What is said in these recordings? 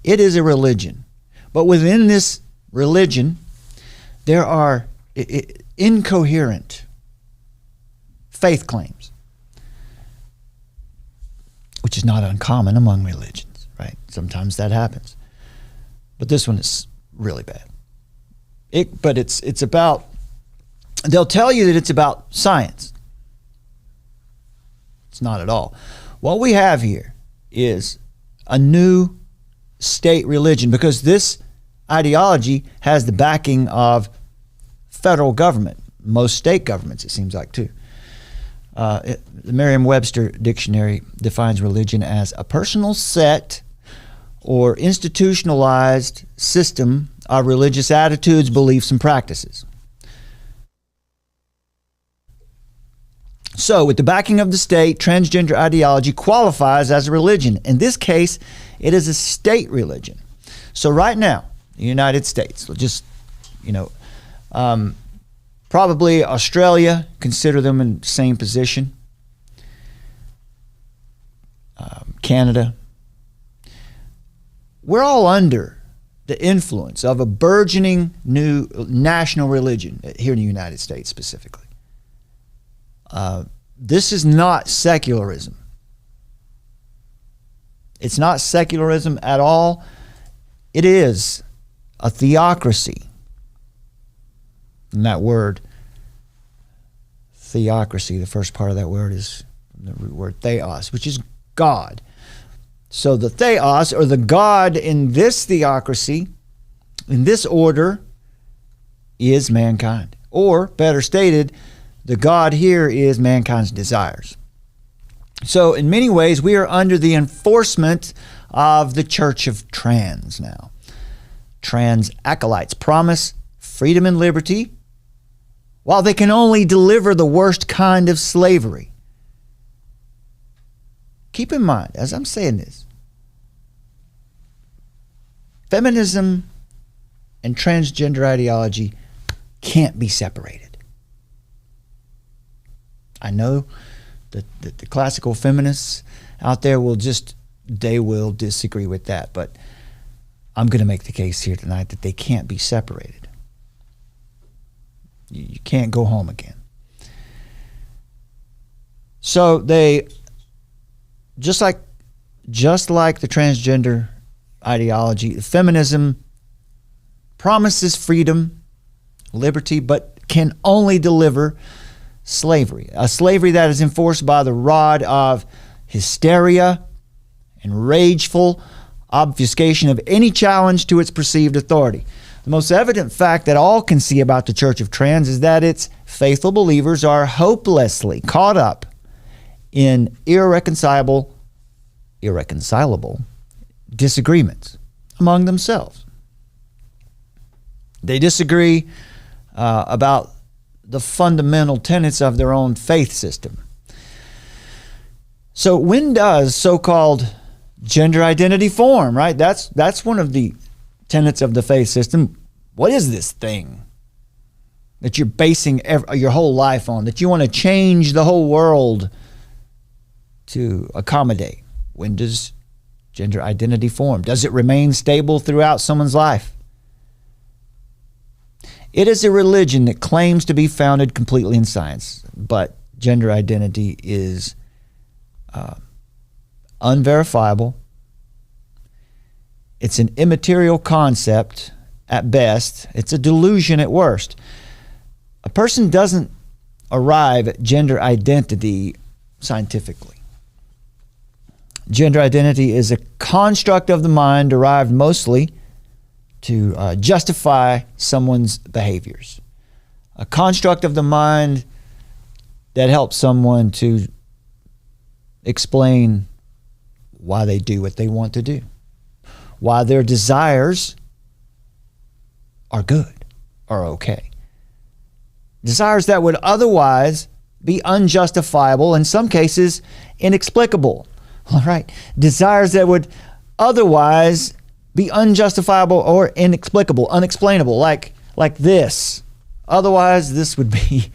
It is a religion. But within this religion, there are incoherent faith claims, which is not uncommon among religions, right? Sometimes that happens. But this one is really bad. But it's about, they'll tell you that it's about science. It's not at all. What we have here is a new state religion, because this ideology has the backing of federal government, most state governments, it seems like, too. The Merriam-Webster dictionary defines religion as a personal set or institutionalized system of religious attitudes, beliefs, and practices. So, with the backing of the state, transgender ideology qualifies as a religion. In this case, it is a state religion. So right now, the United States, just, probably Australia, consider them in the same position. Canada. We're all under the influence of a burgeoning new national religion here in the United States specifically. This is not secularism. It's not secularism at all. It is a theocracy. And that word, theocracy, the first part of that word is the root word theos, which is God. So the theos, or the God in this theocracy, in this order, is mankind. Or, better stated, the God here is mankind's desires. So in many ways, we are under the enforcement of the Church of Trans now. Trans acolytes promise freedom and liberty, while they can only deliver the worst kind of slavery. Keep in mind, as I'm saying this, feminism and transgender ideology can't be separated. I know that the classical feminists out there will disagree with that, but I'm going to make the case here tonight that they can't be separated. You can't go home again. So they, just like the transgender ideology, feminism promises freedom, liberty, but can only deliver slavery. A slavery that is enforced by the rod of hysteria and rageful obfuscation of any challenge to its perceived authority. The most evident fact that all can see about the Church of Trans is that its faithful believers are hopelessly caught up in irreconcilable disagreements among themselves. They disagree about the fundamental tenets of their own faith system. So when does so-called gender identity form, right? That's one of the tenets of the faith system. What is this thing that you're basing your whole life on, that you want to change the whole world to accommodate? When does gender identity form? Does it remain stable throughout someone's life? It is a religion that claims to be founded completely in science, but gender identity is unverifiable. It's an immaterial concept at best. It's a delusion at worst. A person doesn't arrive at gender identity scientifically. Gender identity is a construct of the mind derived mostly to justify someone's behaviors. A construct of the mind that helps someone to explain why they do what they want to do, why their desires are good or okay. Desires that would otherwise be unjustifiable, in some cases inexplicable. All right. Desires that would otherwise be unjustifiable or inexplicable, unexplainable, like this. Otherwise, this would be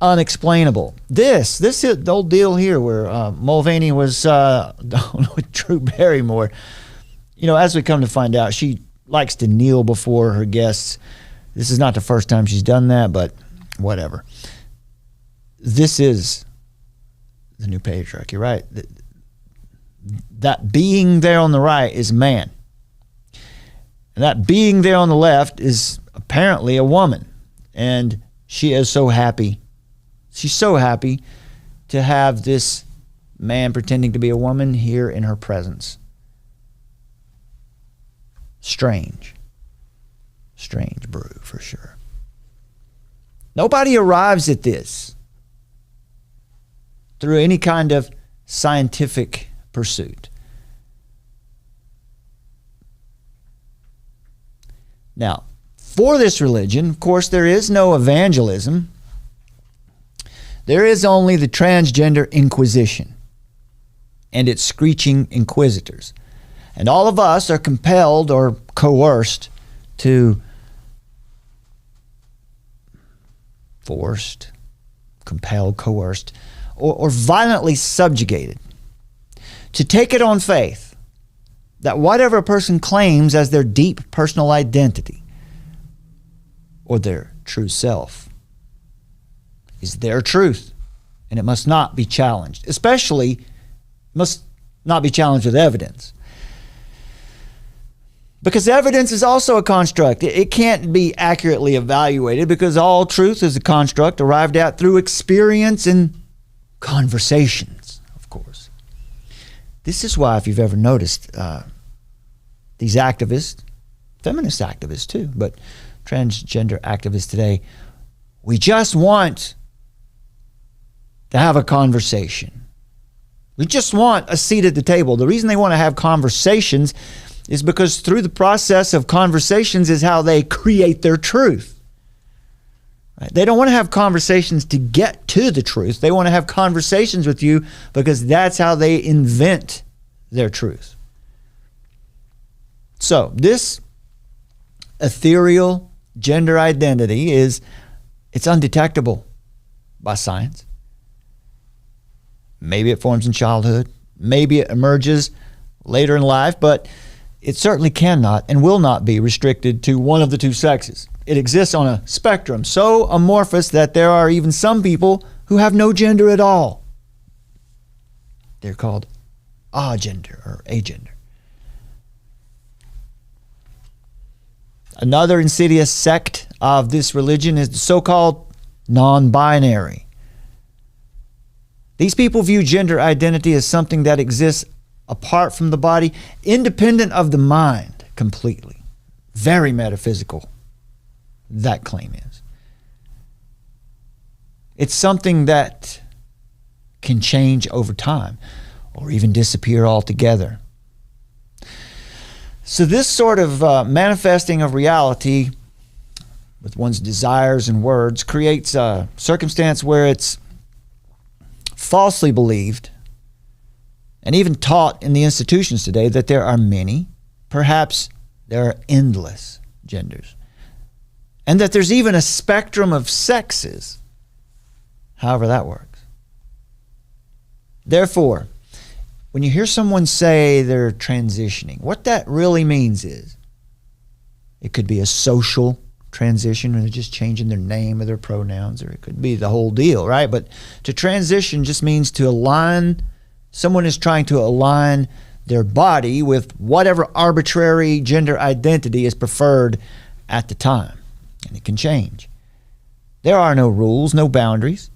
unexplainable. This is the old deal here where Mulvaney was with Drew Barrymore. as we come to find out, she likes to kneel before her guests. This is not the first time she's done that, but whatever. This is the new patriarchy, right? That being there on the right is man. And that being there on the left is apparently a woman. And she is so happy. She's so happy to have this man pretending to be a woman here in her presence. Strange brew for sure. Nobody arrives at this through any kind of scientific pursuit. Now, for this religion, of course, there is no evangelism. There is only the transgender inquisition and its screeching inquisitors. And all of us are compelled or coerced to coerced, or violently subjugated to take it on faith that whatever a person claims as their deep personal identity or their true self is their truth, and it must not be challenged, especially must not be challenged with evidence. Because evidence is also a construct. It can't be accurately evaluated because all truth is a construct arrived at through experience and conversations, of course. This is why, if you've ever noticed, these activists, feminist activists too, but transgender activists today, we just want to have a conversation. We just want a seat at the table. The reason they want to have conversations is because through the process of conversations is how they create their truth. Right? They don't want to have conversations to get to the truth. They want to have conversations with you because that's how they invent their truth. So this ethereal gender identity it's undetectable by science. Maybe it forms in childhood. Maybe it emerges later in life, but it certainly cannot and will not be restricted to one of the two sexes. It exists on a spectrum so amorphous that there are even some people who have no gender at all. They're called agender or agender. Another insidious sect of this religion is the so-called non-binary. These people view gender identity as something that exists apart from the body, independent of the mind completely. Very metaphysical, that claim is. It's something that can change over time or even disappear altogether. So this sort of manifesting of reality with one's desires and words creates a circumstance where it's falsely believed and even taught in the institutions today that there are many, perhaps there are endless genders, and that there's even a spectrum of sexes, however that works. Therefore, when you hear someone say they're transitioning, what that really means is it could be a social transition where they're just changing their name or their pronouns, or it could be the whole deal, right? But to transition just means to align. Someone is trying to align their body with whatever arbitrary gender identity is preferred at the time. And it can change. There are no rules, no boundaries.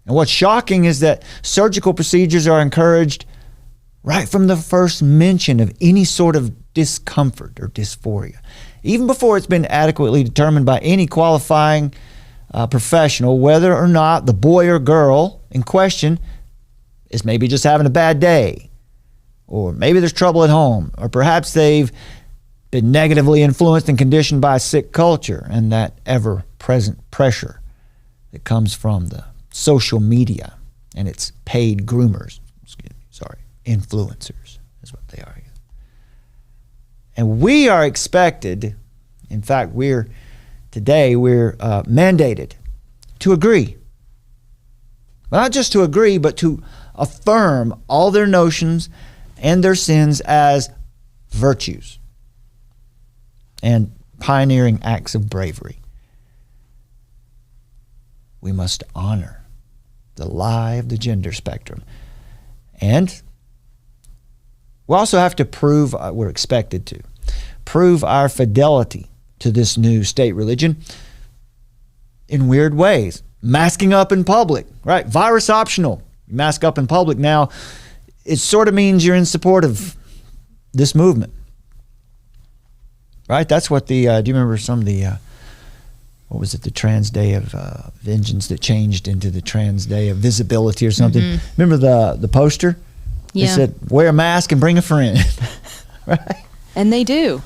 And what's shocking is that surgical procedures are encouraged right from the first mention of any sort of discomfort or dysphoria, even before it's been adequately determined by any qualifying professional whether or not the boy or girl in question is maybe just having a bad day, or maybe there's trouble at home, or perhaps they've been negatively influenced and conditioned by a sick culture and that ever-present pressure that comes from the social media and its paid groomers, influencers is what they are. And we are expected, in fact, we're mandated to agree. But not just to agree, but to affirm all their notions and their sins as virtues and pioneering acts of bravery. We must honor the lie of the gender spectrum. And we also have to prove, we're expected to, prove our fidelity to this new state religion in weird ways. Masking up in public, right? Virus optional. You mask up in public now. It sort of means you're in support of this movement. Right? That's what the, do you remember some of the, what was it, the Trans Day of Vengeance that changed into the Trans Day of Visibility or something? Mm-hmm. Remember the poster? Yeah. It said, wear a mask and bring a friend. Right? And they do.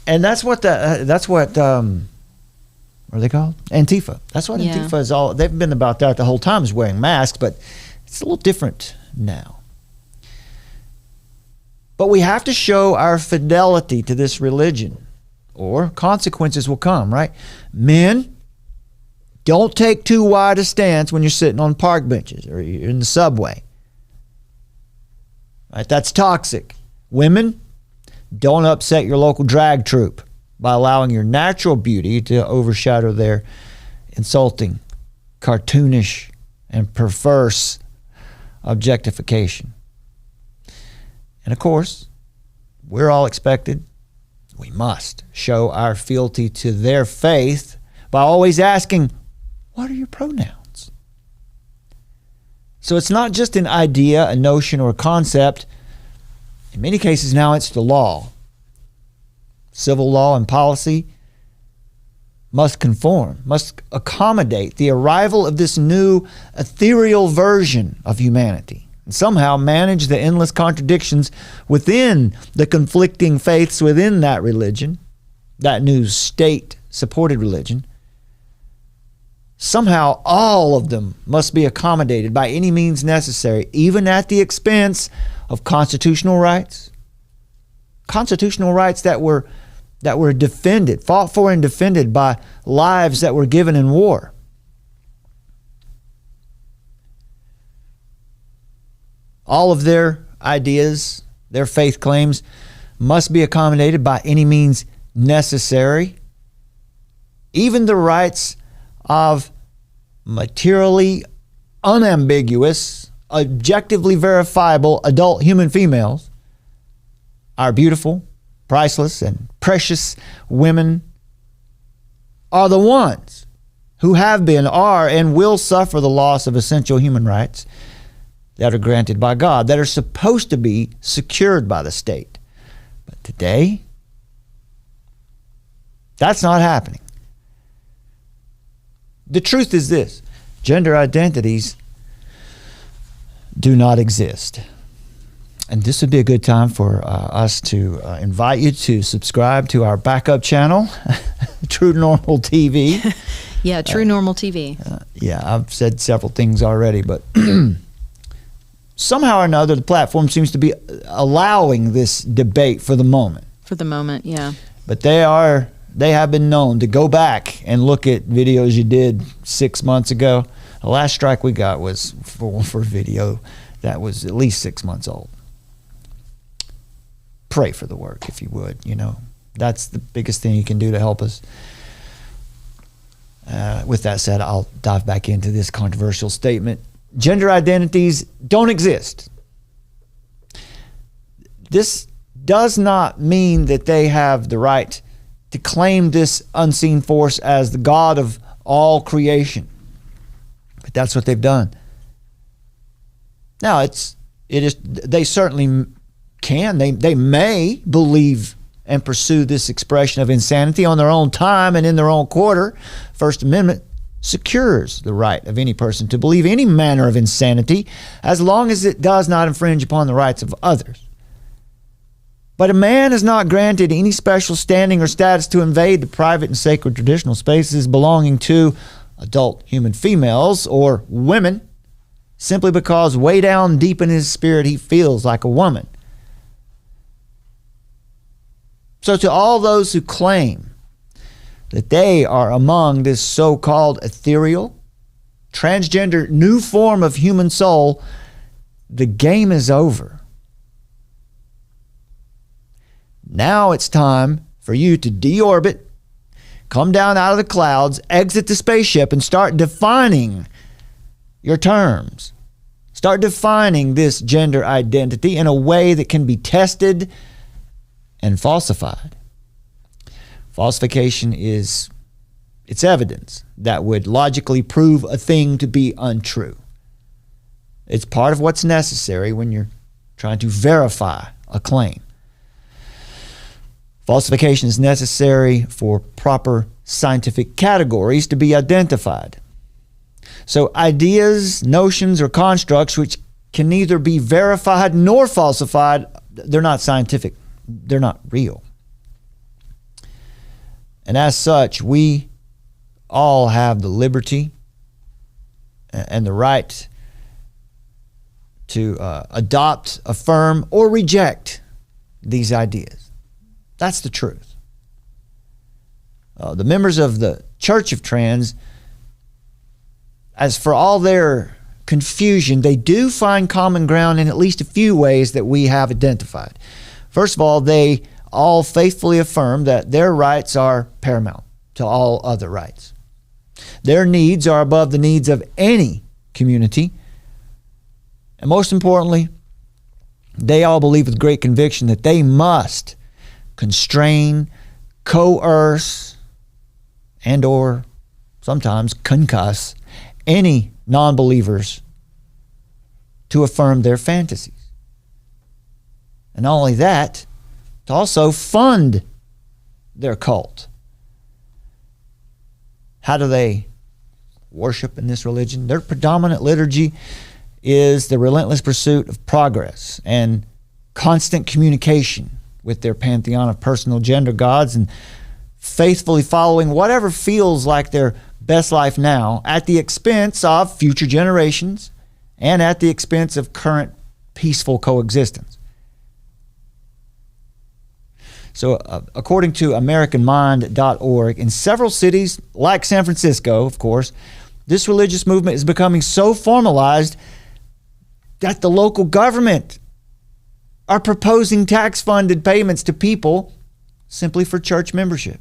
And that's what what are they called? Antifa. That's what Antifa is all, they've been about that the whole time, is wearing masks, but it's a little different now. But we have to show our fidelity to this religion, or consequences will come, right? Men, don't take too wide a stance when you're sitting on park benches or you're in the subway. Right? That's toxic. Women, don't upset your local drag troupe by allowing your natural beauty to overshadow their insulting, cartoonish, and perverse objectification. And of course, we're all expected, we must show our fealty to their faith by always asking, what are your pronouns? So it's not just an idea, a notion, or a concept. In many cases now it's the law. Civil law and policy must conform, must accommodate the arrival of this new ethereal version of humanity, and somehow manage the endless contradictions within the conflicting faiths within that religion, that new state-supported religion. Somehow all of them must be accommodated by any means necessary, even at the expense of constitutional rights. Constitutional rights that were defended, fought for and defended by lives that were given in war. All of their ideas, their faith claims, must be accommodated by any means necessary. Even the rights of materially unambiguous, objectively verifiable adult human females, our beautiful, priceless, and precious women, are the ones who have been, are, and will suffer the loss of essential human rights that are granted by God, that are supposed to be secured by the state. But today, that's not happening. The truth is this: gender identities do not exist. And this would be a good time for us to invite you to subscribe to our backup channel, True Normal TV. Yeah, True Normal TV. Yeah, I've said several things already, but somehow or another, the platform seems to be allowing this debate for the moment. For the moment, yeah. But they have been known to go back and look at videos you did 6 months ago. The last strike we got was for a video that was at least 6 months old. Pray for the work, if you would. You know, that's the biggest thing you can do to help us. With that said, I'll dive back into this controversial statement. Gender identities don't exist. This does not mean that they have the right to claim this unseen force as the God of all creation. But that's what they've done. Now, they certainly can. They may believe and pursue this expression of insanity on their own time and in their own quarter. First Amendment secures the right of any person to believe any manner of insanity as long as it does not infringe upon the rights of others. But a man is not granted any special standing or status to invade the private and sacred traditional spaces belonging to adult human females or women simply because way down deep in his spirit he feels like a woman. So to all those who claim that they are among this so-called ethereal, transgender new form of human soul, the game is over. Now it's time for you to deorbit, come down out of the clouds, exit the spaceship, and start defining your terms. Start defining this gender identity in a way that can be tested and falsified. Falsification is it's evidence that would logically prove a thing to be untrue. It's part of what's necessary when you're trying to verify a claim. Falsification is necessary for proper scientific categories to be identified. So ideas, notions, or constructs which can neither be verified nor falsified, they're not scientific. They're not real. And as such, we all have the liberty and the right to adopt, affirm, or reject these ideas. That's the truth. The members of the Church of Trans, as for all their confusion, they do find common ground in at least a few ways that we have identified. First of all, they all faithfully affirm that their rights are paramount to all other rights. Their needs are above the needs of any community. And most importantly, they all believe with great conviction that they must constrain, coerce, and or sometimes concuss any non-believers to affirm their fantasies. And not only that, to also fund their cult. How do they worship in this religion? Their predominant liturgy is the relentless pursuit of progress and constant communication with their pantheon of personal gender gods and faithfully following whatever feels like their best life now at the expense of future generations and at the expense of current peaceful coexistence. So according to AmericanMind.org, in several cities like San Francisco, of course, this religious movement is becoming so formalized that the local government are proposing tax-funded payments to people simply for church membership.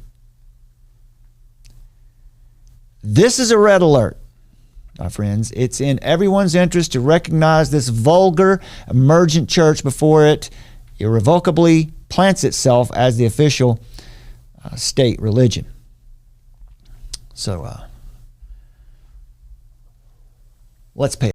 This is a red alert, my friends. It's in everyone's interest to recognize this vulgar, emergent church before it irrevocably plants itself as the official state religion. So let's pay